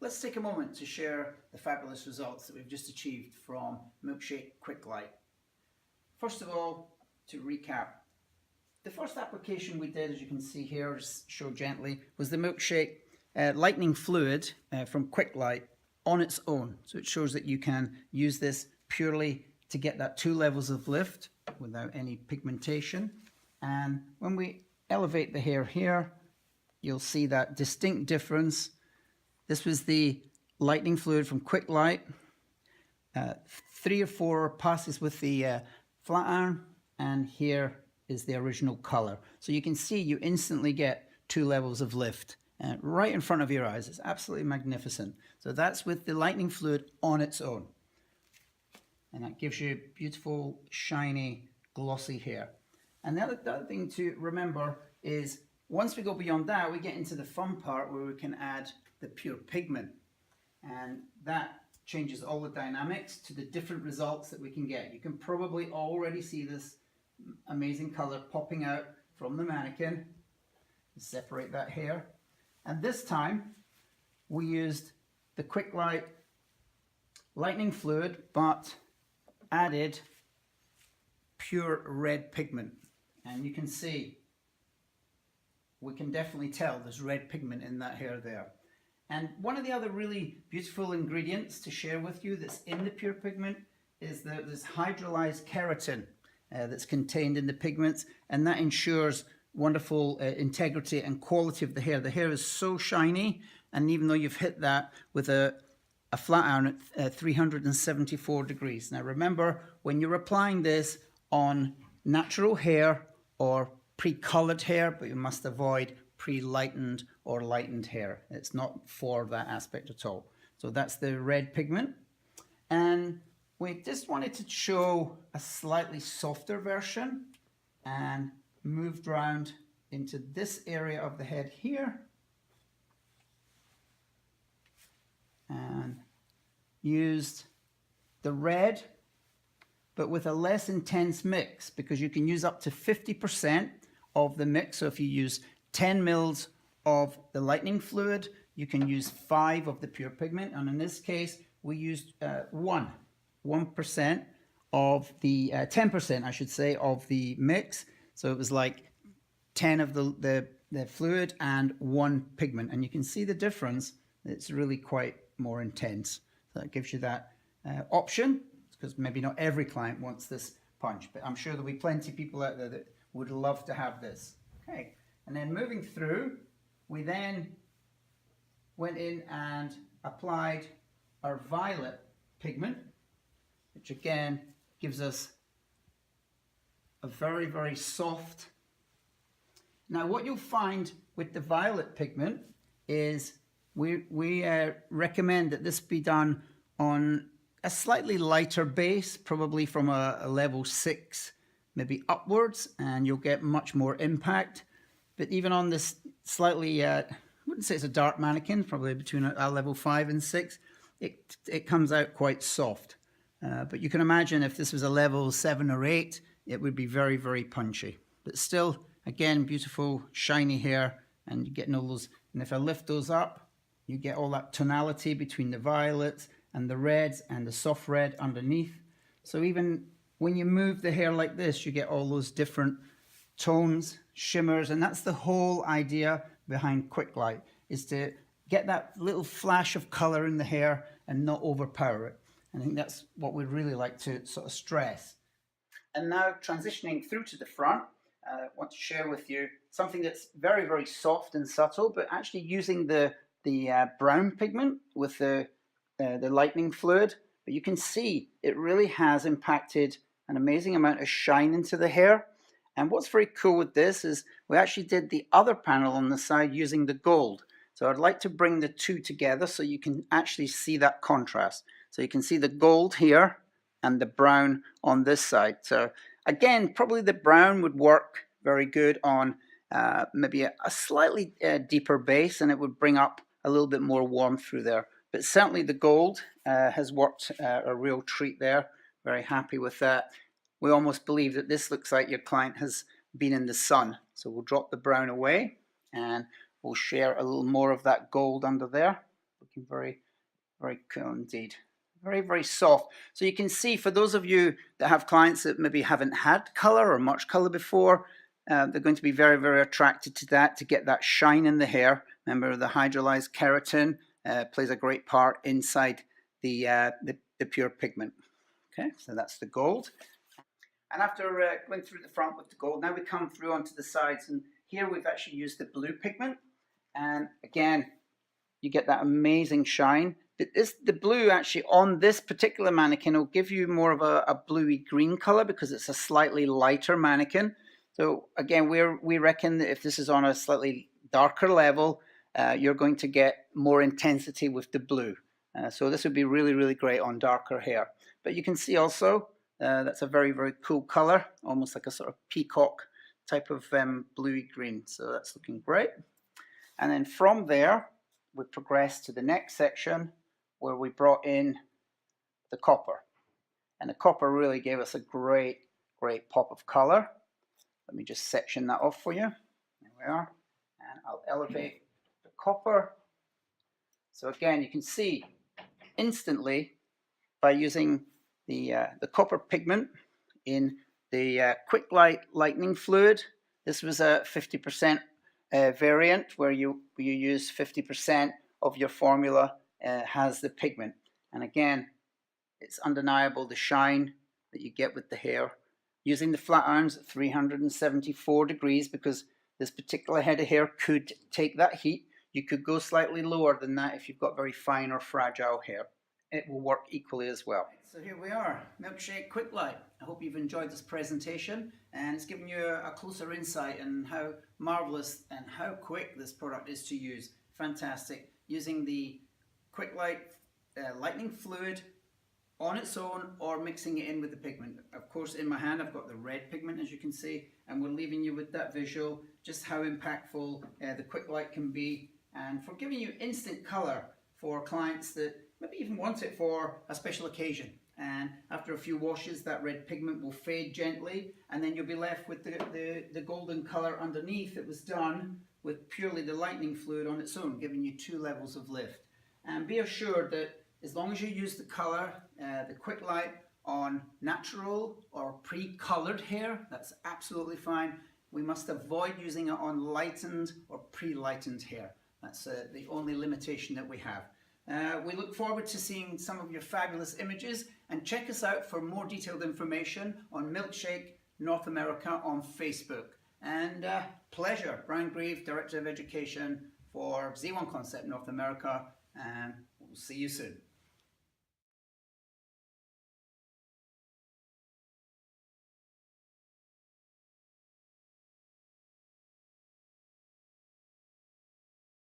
Let's take a moment to share the fabulous results that we've just achieved from Milkshake Quick Light. First of all, to recap, the first application we did, as you can see here, just show gently, was the Milkshake lightening fluid from Quick Light on its own. So it shows that you can use this purely to get that 2 levels of lift without any pigmentation. And when we elevate the hair here, you'll see that distinct difference. This was the lightening fluid from Quick Light. 3 or 4 passes with the flat iron, and here is the original color. So you can see you instantly get 2 levels of lift right in front of your eyes. It's absolutely magnificent. So that's with the lightening fluid on its own. And that gives you beautiful, shiny, glossy hair. And the other thing to remember is once we go beyond that, we get into the fun part where we can add the pure pigment, and that changes all the dynamics to the different results that we can get. You can probably already see this amazing color popping out from the mannequin. Separate that hair, and this time we used the Quick Light lightening fluid but added pure red pigment, and you can see we can definitely tell there's red pigment in that hair there. And one of the other really beautiful ingredients to share with you that's in the pure pigment is that there's hydrolyzed keratin that's contained in the pigments, and that ensures wonderful integrity and quality of the hair. The hair is so shiny, and even though you've hit that with a flat iron at 374 degrees. Now remember, when you're applying this on natural hair or pre-colored hair, but you must avoid pre-lightened or lightened hair. It's not for that aspect at all. So that's the red pigment. And we just wanted to show a slightly softer version and moved around into this area of the head here. And used the red, but with a less intense mix, because you can use up to 50% of the mix. So if you use 10 mils of the lightening fluid, you can use 5 of the pure pigment, and in this case we used 1% of the 10%, I should say, of the mix. So it was like 10 of the fluid and 1 pigment, and you can see the difference. It's really quite more intense. So that gives you that option, because maybe not every client wants this punch, but I'm sure there'll be plenty of people out there that would love to have this. Okay. And then moving through, we then went in and applied our violet pigment, which again gives us a very, very soft. Now what you'll find with the violet pigment is we recommend that this be done on a slightly lighter base, probably from a level 6, maybe upwards, and you'll get much more impact. But even on this slightly, I wouldn't say it's a dark mannequin, probably between a level 5 and 6, it comes out quite soft. But you can imagine if this was a level 7 or 8, it would be very, very punchy. But still, again, beautiful, shiny hair, and you're getting all those. And if I lift those up, you get all that tonality between the violets and the reds and the soft red underneath. So even when you move the hair like this, you get all those different tones, shimmers, and that's the whole idea behind Quick Light, is to get that little flash of color in the hair and not overpower it. And I think that's what we'd really like to sort of stress. And now transitioning through to the front, I want to share with you something that's very, very soft and subtle, but actually using the brown pigment with the lightening fluid. But you can see it really has impacted an amazing amount of shine into the hair. And what's very cool with this is we actually did the other panel on the side using the gold. So I'd like to bring the two together so you can actually see that contrast. So you can see the gold here and the brown on this side. So again, probably the brown would work very good on maybe a slightly deeper base, and it would bring up a little bit more warmth through there. But certainly the gold has worked a real treat there. Very happy with that. We almost believe that this looks like your client has been in the sun. So we'll drop the brown away and we'll share a little more of that gold under there. looking very, very cool indeed. Very, very soft. So you can see, for those of you that have clients that maybe haven't had color or much color before, they're going to be very, very attracted to that, to get that shine in the hair. Remember, the hydrolyzed keratin plays a great part inside the pure pigment. Okay, so that's the gold. And after going through the front with the gold, now we come through onto the sides, and here we've actually used the blue pigment. And again, you get that amazing shine. The blue actually on this particular mannequin will give you more of a bluey green color because it's a slightly lighter mannequin. So again, we reckon that if this is on a slightly darker level, you're going to get more intensity with the blue. So this would be really, really great on darker hair. But you can see also that's a very, very cool color, almost like a sort of peacock type of bluey green. So that's looking great. And then from there, we progressed to the next section where we brought in the copper. And the copper really gave us a great, great pop of color. Let me just section that off for you. There we are. And I'll elevate the copper. So again, you can see instantly by using the copper pigment in the quick light lightening fluid. This was a 50% variant where you use 50% of your formula has the pigment. And again, it's undeniable the shine that you get with the hair. Using the flat irons at 374 degrees, because this particular head of hair could take that heat. You could go slightly lower than that if you've got very fine or fragile hair. It will work equally as well. So here we are, Milkshake Quick Light. I hope you've enjoyed this presentation, and it's given you a closer insight on how marvelous and how quick this product is to use. Fantastic. Using the Quick Light lightning fluid on its own or mixing it in with the pigment. Of course, in my hand I've got the red pigment, as you can see, and we're leaving you with that visual, just how impactful the Quick Light can be, and for giving you instant color for clients that maybe even want it for a special occasion. And after a few washes, that red pigment will fade gently, and then you'll be left with the golden color underneath that was done with purely the lightening fluid on its own, giving you 2 levels of lift. And be assured that as long as you use the color, the Quick Light on natural or pre-colored hair, that's absolutely fine. We must avoid using it on lightened or pre-lightened hair. That's the only limitation that we have. We look forward to seeing some of your fabulous images, and check us out for more detailed information on Milkshake North America on Facebook. And pleasure, Brian Grieve, Director of Education for Z.one Concept North America, and we'll see you soon.